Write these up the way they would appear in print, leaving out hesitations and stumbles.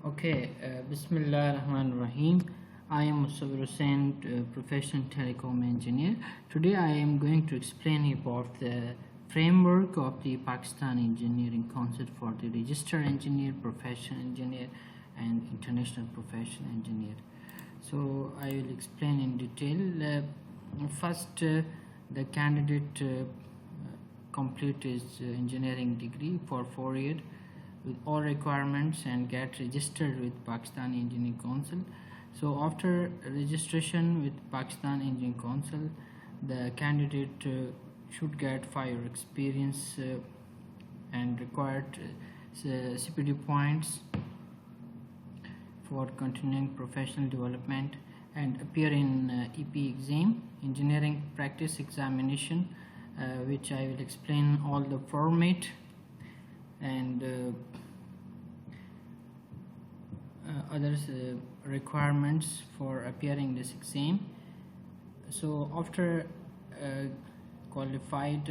Okay, Bismillah Rahman Rahim. I am Musawwir Hussain, professional telecom engineer. Today I am going to explain about the framework of the Pakistan Engineering Council for the registered engineer, professional engineer and international professional engineer. So I will explain in detail. First, the candidate complete his engineering degree for 4 years with all requirements and get registered with Pakistan Engineering Council. So after registration with Pakistan Engineering Council, the candidate should get 5 year experience and required CPD points for continuing professional development and appear in EP exam, engineering practice examination, which I will explain all the format and other requirements for appearing this exam. So after qualifying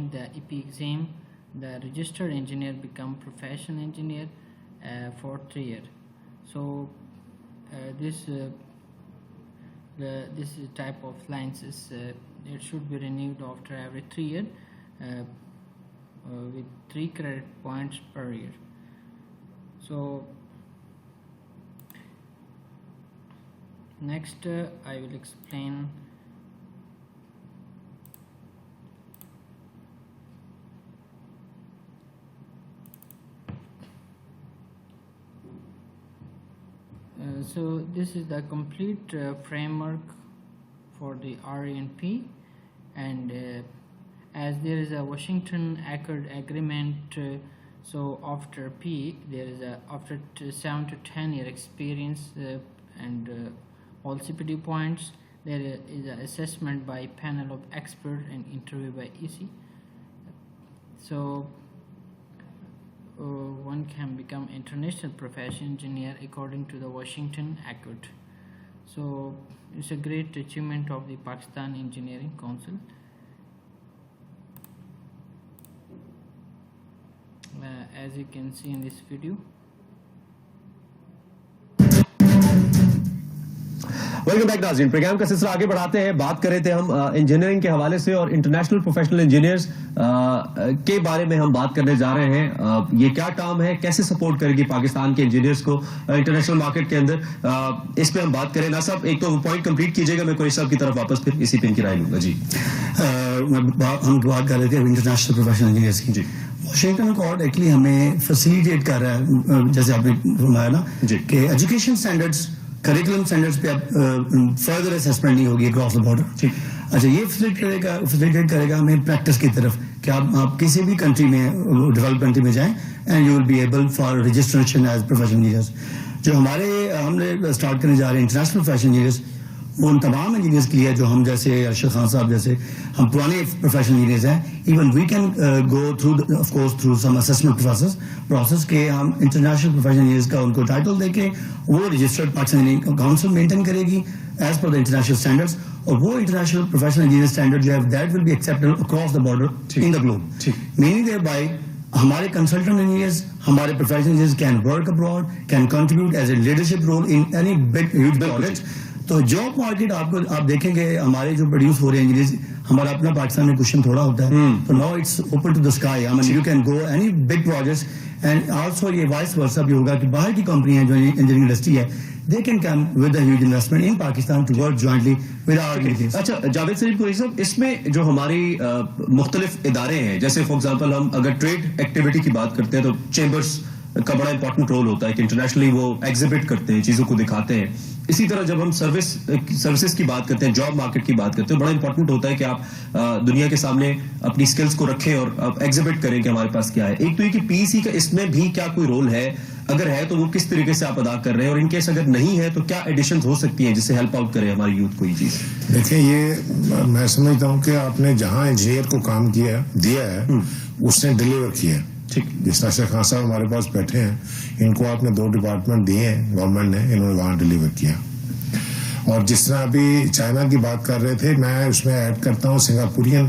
the EP exam, the registered engineer become professional engineer for 3 years. So this type of license it should be renewed after every 3 years with 3 credit points per year. So next I will explain so this is the complete framework for the RENP, and as there is a Washington Accord agreement, so after P there is after 7 to 10 year experience and all CPD points, there is an assessment by panel of expert and interview by EC. So one can become international professional engineer according to the Washington Accord. So it's a great achievement of the Pakistan Engineering Council. As you can see in this video. Welcome back नाज़रीन, programme का सिलसिला आगे बढ़ाते हैं। बात कर रहे थे हम इंजीनियरिंग के हवाले से और इंटरनेशनल प्रोफेशनल इंजीनियर्स के बारे में हम बात करने जा रहे हैं। ये क्या टर्म है, कैसे सपोर्ट करेगी पाकिस्तान के इंजीनियर्स को इंटरनेशनल मार्केट के अंदर, इस पे हम बात करें। ना साहब एक तो पॉइंट कंप्लीट कीजिएगा, मैं कोई साहब की तरफ वापस फिर इसी पे इनकी राय लूंगा। जी हम बात कर रहे थे इंटरनेशनल प्रोफेशनल इंजीनियर्स की। जी वाशिंगटन अकॉर्ड एक्चुअली हमें फैसिलिटेट कर रहा है, जैसे आपने फरमाया ना कि एजुकेशन स्टैंडर्ड्स, करिकुलम स्टैंडर्ड्स पे अब फर्दर असेसमेंट नहीं होगी अक्रॉस द बॉर्डर। ठीक, अच्छा, ये फैसिलिटेट करेगा हमें प्रैक्टिस की तरफ कि आप किसी भी कंट्री में, डेवलप कंट्री में जाएं and you will be able for registration as professional engineers. जो हमने स्टार्ट करने जा रहे हैं इंटरनेशनल प्रोफेशनल इंजीनियर्स, वो उन तमाम इंजीनियर्स के लिए जो हम जैसे अरशद खान साहब जैसे हम पुराने प्रोफेशनल इंजीनियर्स हैं। Even we can go through of course through some assessment process के हम इंटरनेशनल प्रोफेशनल इंजीनियर्स का उनको टाइटल देके वो registered Pakistan engineering council maintain करेगी एज पर द इंटरनेशनल स्टैंडर्ड्स, और वो इंटरनेशनल प्रोफेशनल इंजीनियर स्टैंडर्ड जो है that will be accepted across the border in the globe. Meaning thereby बाय हमारे कंसल्टेंट इंजीनियर्स, हमारे professional engineers can work abroad, can contribute as a leadership role in any big huge project. तो job market आप देखेंगे हमारे जो produce हो रहे हैं इंजीनियर्स, हमारा अपना पाकिस्तान में क्वेश्चन थोड़ा होता है, तो now it's open to the sky. I mean you can go any big projects and also ये वाइस वर्सा भी होगा कि बाहर की कंपनियां जो इंजीनियरिंग इंडस्ट्री है, they can come with a huge investment in Pakistan to work jointly with our engineers. अच्छा जावेद सलीम कोई साहब, इसमें जो हमारी मुख्तलिफ इदारे हैं, जैसे फॉर एग्जांपल हम अगर ट्रेड एक्टिविटी की बात करते हैं तो चेंबर्स का बड़ा इंपॉर्टेंट रोल होता है कि इंटरनेशनली वो एग्जिबिट करते हैं, चीजों को दिखाते हैं। इसी तरह जब हम सर्विसेज की बात करते हैं, जॉब मार्केट की बात करते हैं, बड़ा इंपॉर्टेंट होता है कि आप दुनिया के सामने अपनी स्किल्स को रखें और आप एग्जिबिट करें कि हमारे पास क्या है। एक तो ये कि पीईसी का इसमें भी क्या कोई रोल है, अगर है तो वो किस तरीके से आप अदा कर रहे हैं, और इनकेस अगर नहीं है तो क्या एडिशन हो सकती है जिससे हेल्प आउट करे हमारी यूथ को ये चीज। देखिए, ये मैं समझता हूँ कि आपने जहाँ इंजीनियर को काम दिया है उसने डिलीवर किया है। ठीक, जिस तरह से खान साहब हमारे पास बैठे हैं, इनको आपने 2 डिपार्टमेंट दिए हैं गवर्नमेंट ने, इन्होंने वहाँ डिलीवर किया। और जिस तरह अभी चाइना की बात कर रहे थे, मैं उसमें ऐड करता हूँ सिंगापुरियन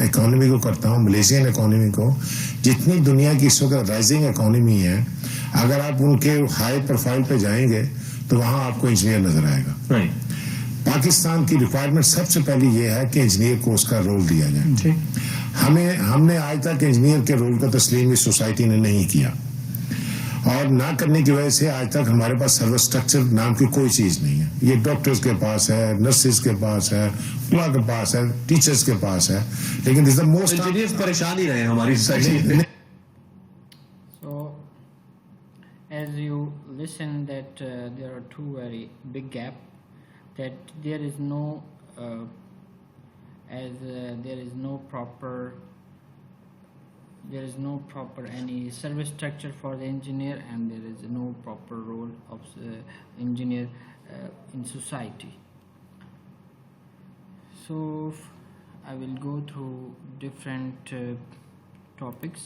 इकोनॉमी को करता हूँ, मलेशियन इकोनॉमी को। जितनी दुनिया की इस वक्त राइजिंग इकोनॉमी है, اگر آپ ان کے ہائی پروفائل پہ جائیں گے تو وہاں آپ کو انجینئر نظر آئے گا. رائٹ. پاکستان کی ریکوائرمنٹ سب سے پہلی یہ ہے کہ انجینئر کو اس کا رول دیا جائے. ہم نے آج تک انجینئر کے رول کا تسلیم اس سوسائٹی نے نہیں کیا, اور نہ کرنے کی وجہ سے آج تک ہمارے پاس سروس اسٹرکچر نام کی کوئی چیز نہیں ہے. یہ ڈاکٹرز کے پاس ہے, نرسز کے پاس ہے, علماء کے پاس ہے, ٹیچرز کے پاس ہے, لیکن دس دا موسٹ انجینئرز پریشان ہی رہے ہماری society. So, as you listen that there are two very big gap, that there is no proper any service structure for the engineer, and there is no proper role of engineer in society. So I will go through different topics.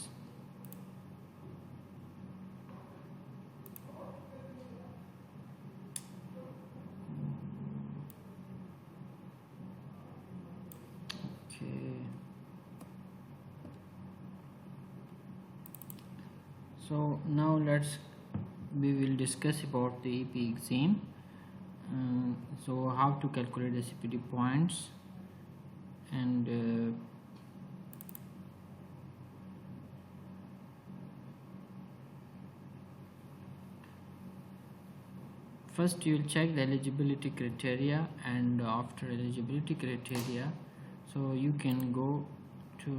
So now we will discuss about the AP exam. So how to calculate the CPD points, and first you will check the eligibility criteria, and after eligibility criteria, so you can go to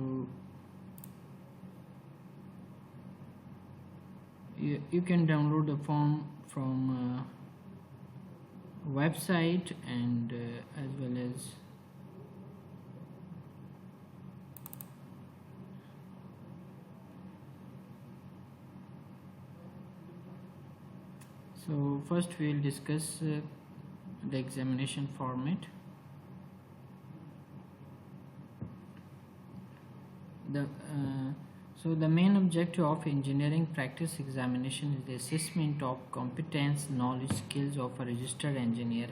you can download the form from website, and as well as so first we will discuss the examination format. So the main objective of engineering practice examination is the assessment of competence, knowledge, skills of a registered engineer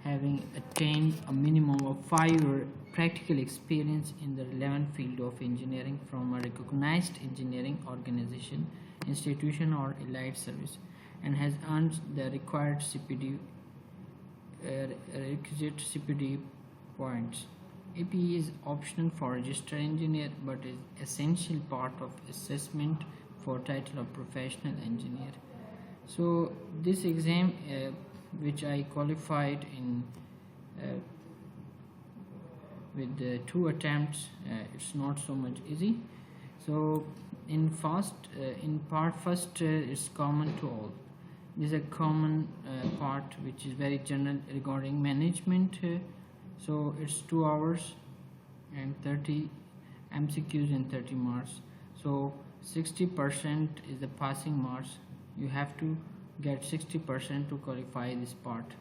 having attained a minimum of 5 years practical experience in the relevant field of engineering from a recognized engineering organization, institution or allied service, and has earned the required requisite CPD points. AP is optional for registered engineer, but is essential part of assessment for title of professional engineer. So this exam which I qualified in with 2 attempts, it's not so much easy. So in part first is common to all. This is a common part which is very general regarding management. So it's 2 hours and 30 MCQs and 30 marks. So 60% is the passing marks. You have to get 60% to qualify this part,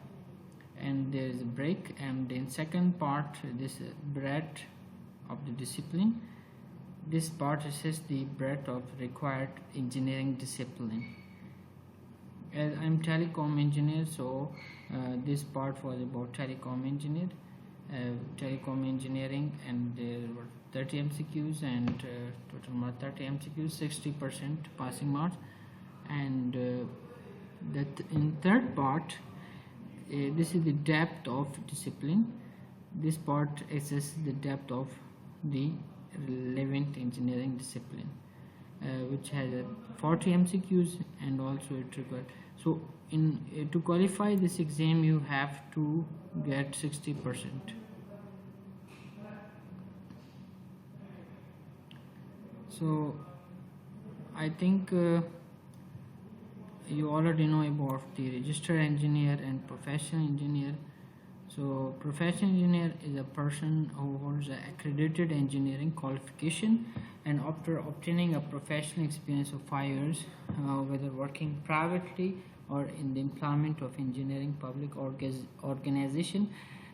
and there is a break. And in second part, this breadth of the discipline. This part assesses the breadth of required engineering discipline. As I'm telecom engineer, so this part was about telecom engineer. Telecom engineering, and there were 30 MCQs and total 30 MCQs, 60% passing marks. And that in third part, this is the depth of discipline. This part assesses the depth of the relevant engineering discipline, which has 40 MCQs, and also it required. So to qualify this exam, you have to get 60%. So I think you already know about the registered engineer and professional engineer. So professional engineer is a person who holds an accredited engineering qualification, and after obtaining a professional experience of 5 years, whether working privately or in the employment of engineering public organization,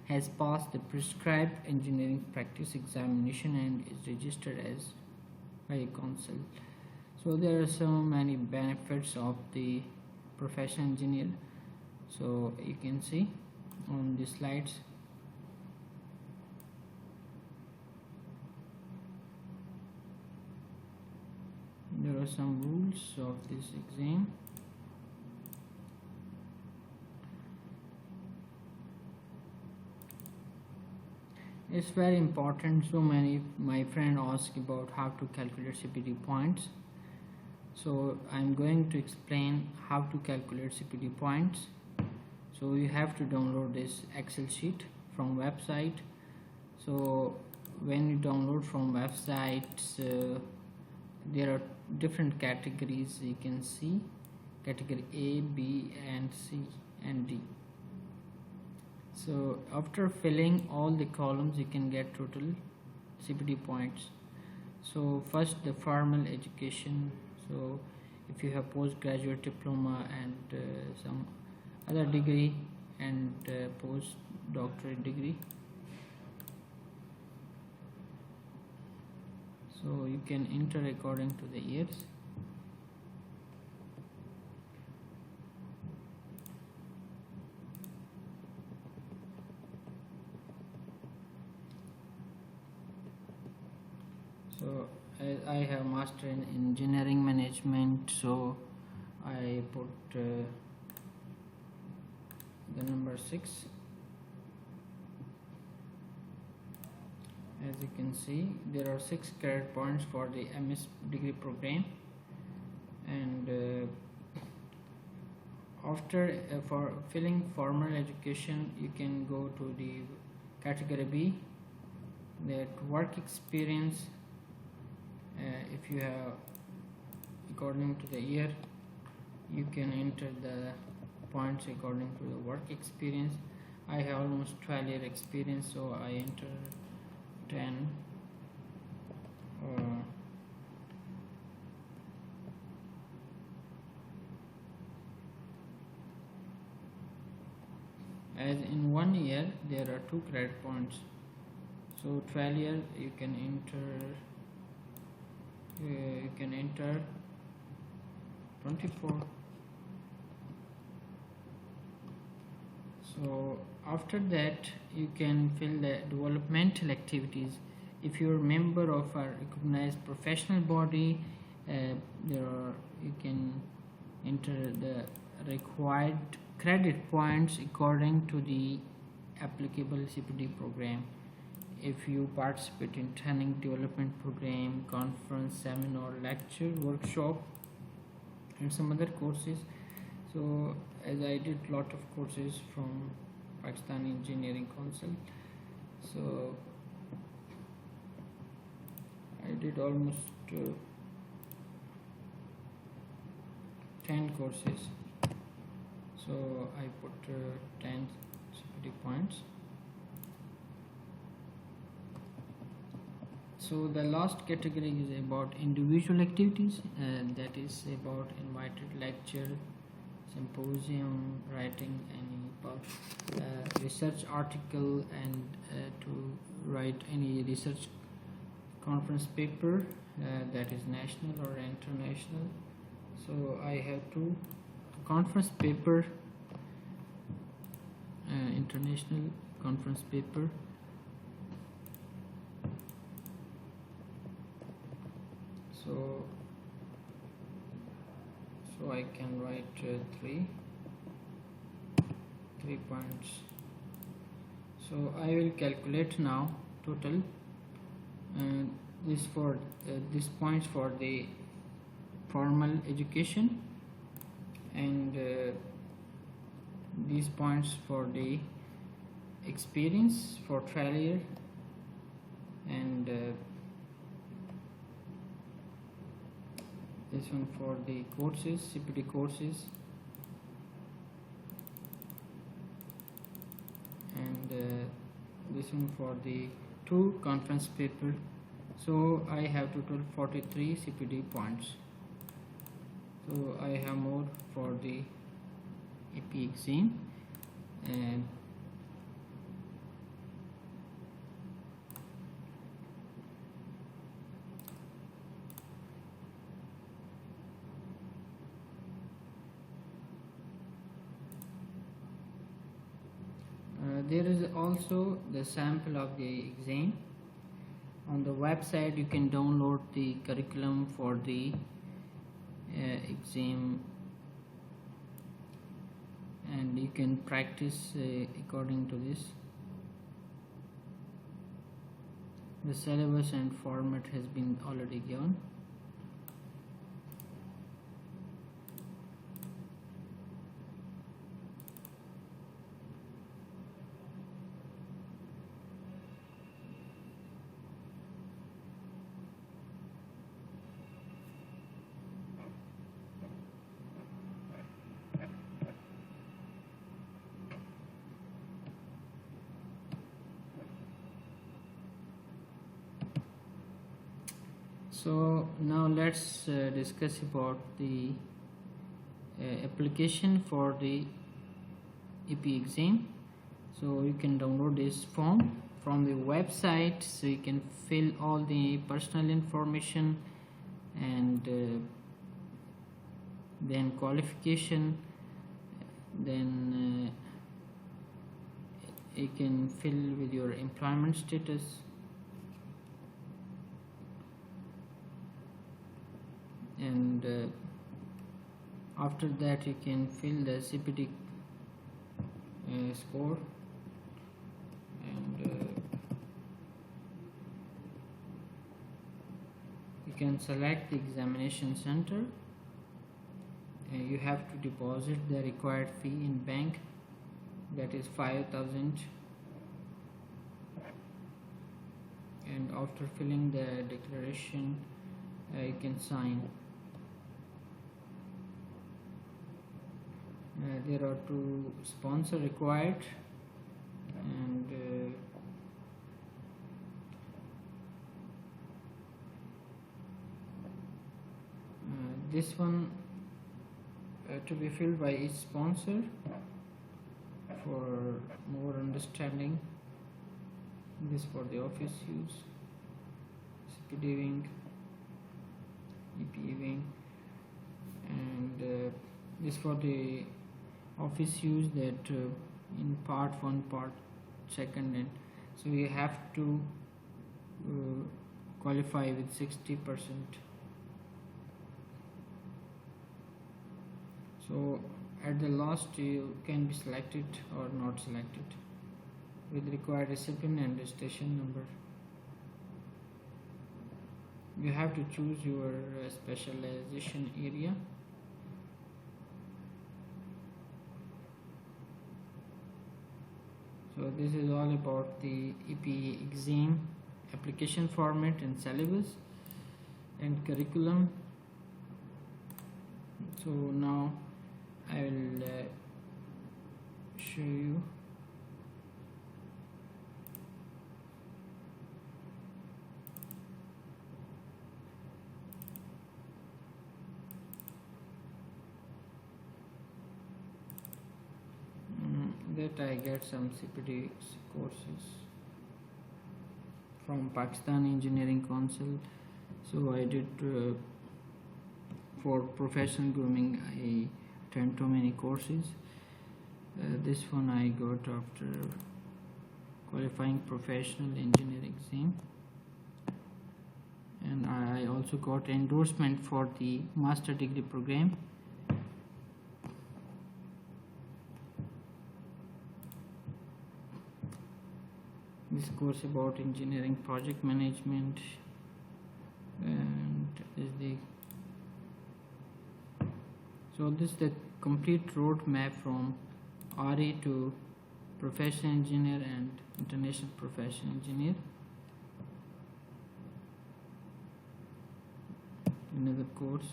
has passed the prescribed engineering practice examination and is registered as by a council. So there are so many benefits of the professional engineer. So you can see on the slides. There are some rules of this exam. It's very important. So many my friend ask about how to calculate CPD points. So I'm going to explain how to calculate CPD points. So you have to download this Excel sheet from website. So when you download from websites, there are different categories. You can see category A, B and C and D. So after filling all the columns, you can get total CPD points. So first, the formal education. So if you have postgraduate diploma and some other degree and postdoctorate degree, so you can enter according to the years. So I have master in engineering management, so I put the number 6. As you can see, there are 6 credit points for the MS degree program, and after for filling formal education, you can go to the category B, that work experience. If you have according to the year, you can enter the points according to the work experience. I have almost 12 year experience, so I enter 10 as in 1 year there are 2 credit points, so 12 year you can enter 24. So after that you can fill the developmental activities. If you're a member of a recognized professional body, you can enter the required credit points according to the applicable CPD program. If you participate in training development program, conference, seminar, lecture, workshop and some other courses. So as I did lot of courses from Pakistani Engineering Council, so I did almost 10 courses, so I put 10 CPD points. So the last category is about individual activities, and that is about invited lecture, symposium, writing any research article, and to write any research conference paper, that is national or international. So I have 2 conference paper, international conference paper. So I can write 3 points. So I will calculate now total, this for this points for the formal education, and these points for the experience for trial year, and this one for the courses, CPD courses, and this one for the 2 conference paper. So I have total 43 CPD points. So I have more for the AP exam, and there is also the sample of the exam. On the website you can download the curriculum for the exam, and you can practice according to this. The syllabus and format has been already given. So now let's discuss about the application for the EP exam. So you can download this form from the website, so you can fill all the personal information and then qualification, then you can fill with your employment status, and after that you can fill the CPT score, and you can select the examination center. You have to deposit the required fee in bank, that is 5,000, and after filling the declaration you can sign. There are 2 sponsors required, and this one to be filled by each sponsor for more understanding. This for the office use, CPD wing, EP wing, and this for the office use, that in part 1, part 2nd, and so you have to qualify with 60%. So at the last you can be selected or not selected with required discipline and registration number. You have to choose your specialization area. So this is all about the EP exam application format and syllabus and curriculum. So now I will show you that I get some CPD courses from Pakistan Engineering Council. So I did for professional grooming, I attend too many courses. This one I got after qualifying professional engineer exam, and I also got endorsement for the master degree program. This course about engineering project management, and is the so this is the complete roadmap from RE to professional engineer and international professional engineer. Another course.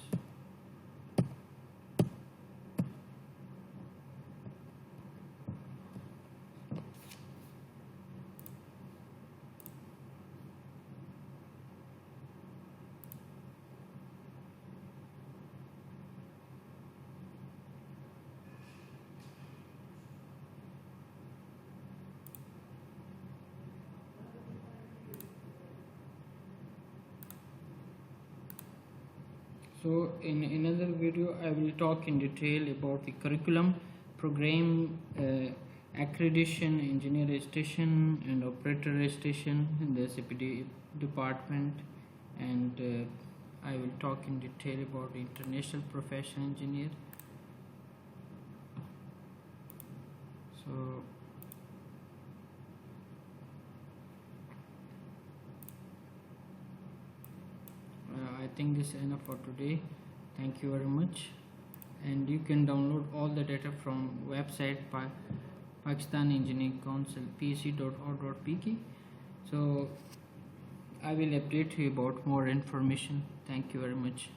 So in another video I will talk in detail about the curriculum, program, accreditation, engineer registration and operator registration in the CPD department, and I will talk in detail about international professional engineer. So think this is enough for today. Thank you very much. And you can download all the data from website Pakistan Engineering Council pec.org.pk. So I will update you about more information. Thank you very much.